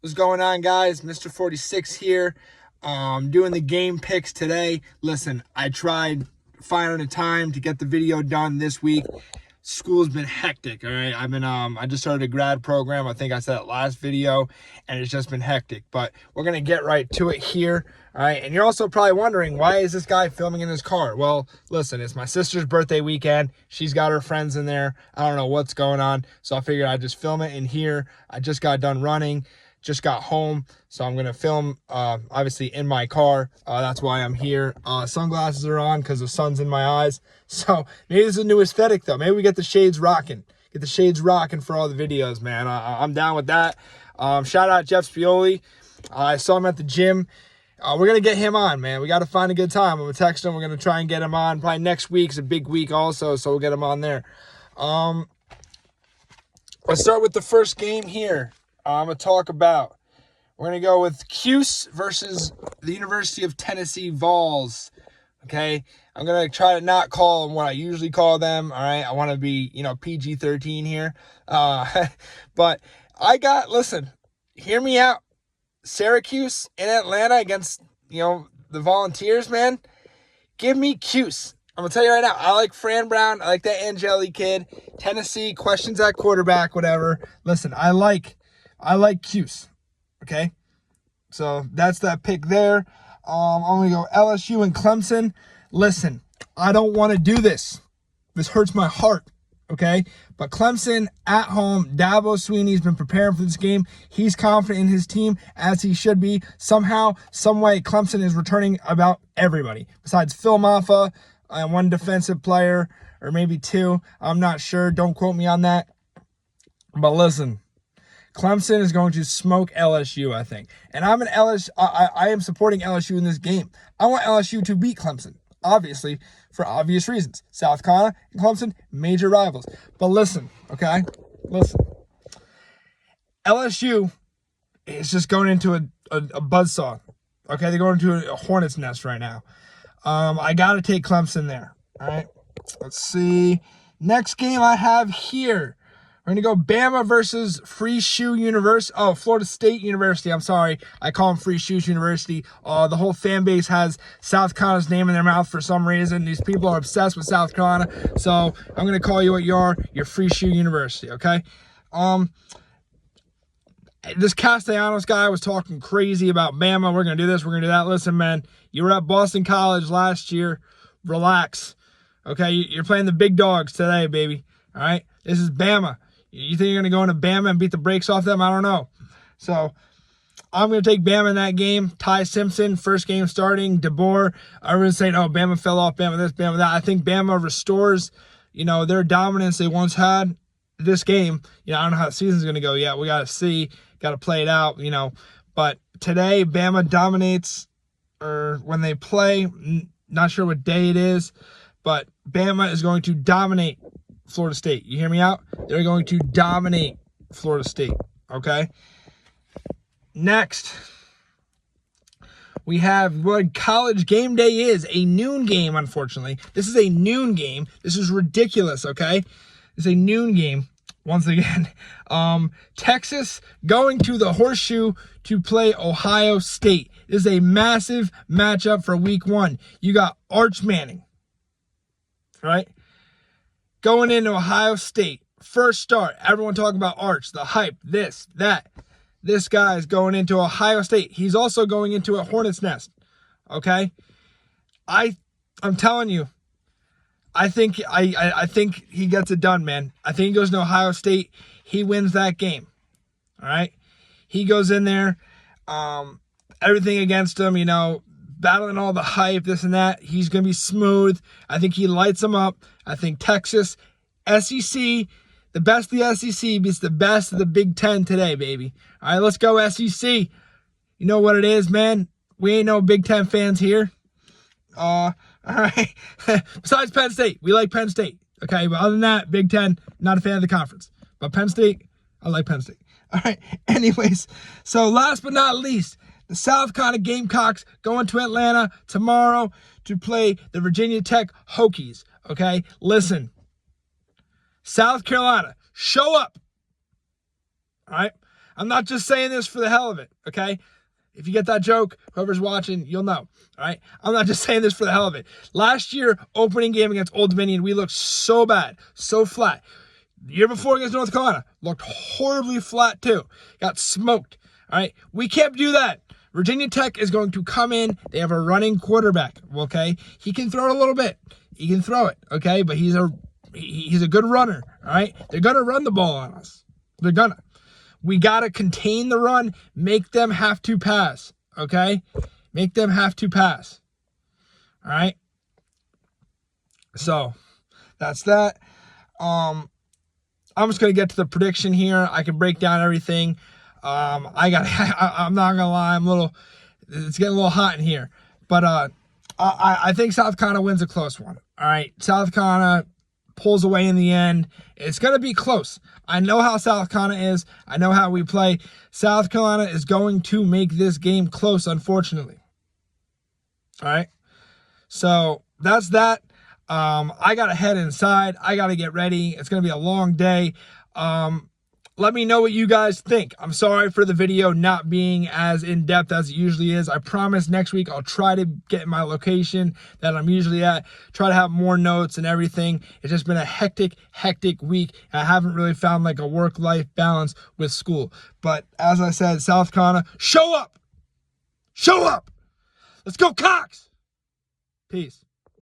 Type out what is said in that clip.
What's going on, guys? Mr. 46 here. Doing the game picks today. Listen, I tried finding a time to get the video done this week. School's been hectic, all right? I just started a grad program. I think I said it last video, and it's just been hectic. But we're going to get right to it here, all right? And you're also probably wondering, why is this guy filming in his car? Well, listen, it's my sister's birthday weekend. She's got her friends in there. I don't know what's going on, so I figured I'd just film it in here. I just got done running. Just got home, so I'm gonna film obviously in my car. That's why I'm here. Sunglasses are on because the sun's in my eyes, so maybe this is a new aesthetic though. Maybe we get the shades rocking, for all the videos, man. I'm down with that. Shout out Jeff Spioli. I saw him at the gym. We're gonna get him on, man. We got to find a good time. I'm gonna text him. We're gonna try and get him on. Probably next week's a big week also, so we'll get him on there. Let's start with the first game here. I'm going to talk about, we're going to go with Cuse versus the University of Tennessee Vols, okay? I'm going to try to not call them what I usually call them, all right? I want to be, PG-13 here. But listen, hear me out. Syracuse in Atlanta against, the Volunteers, man. Give me Cuse. I'm going to tell you right now, I like Fran Brown. I like that Angeli kid. Tennessee, questions at quarterback, whatever. Listen, I like Cuse, okay? So that's that pick there. I'm going to go LSU and Clemson. Listen, I don't want to do this. This hurts my heart, okay? But Clemson at home, Dabo Swinney's been preparing for this game. He's confident in his team, as he should be. Somehow, some way, Clemson is returning about everybody. Besides Phil Maffa and one defensive player, or maybe two. I'm not sure. Don't quote me on that. But listen, Clemson is going to smoke LSU, I think. And I'm an LSU. I am supporting LSU in this game. I want LSU to beat Clemson, obviously, for obvious reasons. South Carolina and Clemson, major rivals. But listen, okay? Listen. LSU is just going into a buzzsaw. Okay, they're going into a hornet's nest right now. I got to take Clemson there. All right? Let's see. Next game I have here. We're going to go Bama versus Free Shoe University. Oh, Florida State University. I'm sorry. I call them Free Shoes University. The whole fan base has South Carolina's name in their mouth for some reason. These people are obsessed with South Carolina. So I'm going to call you what you are. You're Free Shoe University, okay? This Castellanos guy was talking crazy about Bama. We're going to do this. We're going to do that. Listen, man, you were at Boston College last year. Relax, okay? You're playing the big dogs today, baby, all right? This is Bama. You think you're going to go into Bama and beat the brakes off them? I don't know. So I'm going to take Bama in that game. Ty Simpson, first game starting. DeBoer, everyone's saying, oh, Bama fell off, Bama this, Bama that. I think Bama restores, their dominance they once had this game. I don't know how the season's going to go yet. We got to see. Got to play it out, But today, Bama dominates, or when they play, not sure what day it is, but Bama is going to dominate Florida State. You hear me out? They're going to dominate Florida State, okay? Next, we have what college game day is, a noon game, unfortunately. This is a noon game. This is ridiculous, okay? It's a noon game, once again. Texas going to the Horseshoe to play Ohio State. This is a massive matchup for week one. You got Arch Manning, right? Going into Ohio State, first start, everyone talking about Arch, the hype, this, that. This guy is going into Ohio State. He's also going into a hornet's nest, okay? I'm telling you, I think he gets it done, man. I think he goes to Ohio State. He wins that game, all right? He goes in there, everything against him, battling all the hype, this and that. He's going to be smooth. I think he lights them up. I think Texas, SEC, the best of the SEC beats the best of the Big Ten today, baby. All right, let's go SEC. You know what it is, man? We ain't no Big Ten fans here. All right. Besides Penn State, we like Penn State. Okay, but other than that, Big Ten, not a fan of the conference. But Penn State, I like Penn State. All right, anyways, so last but not least, the South Carolina Gamecocks going to Atlanta tomorrow to play the Virginia Tech Hokies, okay? Listen, South Carolina, show up, all right? I'm not just saying this for the hell of it, okay? If you get that joke, whoever's watching, you'll know, all right? I'm not just saying this for the hell of it. Last year, opening game against Old Dominion, we looked so bad, so flat. The year before against North Carolina, looked horribly flat too. Got smoked, all right? We can't do that. Virginia Tech is going to come in. They have a running quarterback, okay? He can throw it a little bit. He can throw it, okay? But he's a good runner, all right? They're going to run the ball on us. They're going to. We got to contain the run, make them have to pass, okay? Make them have to pass, all right? So, that's that. I'm just going to get to the prediction here. I can break down everything. I'm not going to lie, it's getting a little hot in here. But I think South Carolina wins a close one, all right? South Carolina pulls away in the end. It's going to be close. I know how South Carolina is. I know how we play. South Carolina is going to make this game close, unfortunately. All right? So, that's that. I got to head inside. I got to get ready. It's going to be a long day. Let me know what you guys think. I'm sorry for the video not being as in-depth as it usually is. I promise next week I'll try to get my location that I'm usually at, try to have more notes and everything. It's just been a hectic week. I haven't really found like a work-life balance with school. But as I said, South Carolina, show up! Show up! Let's go, Cox! Peace.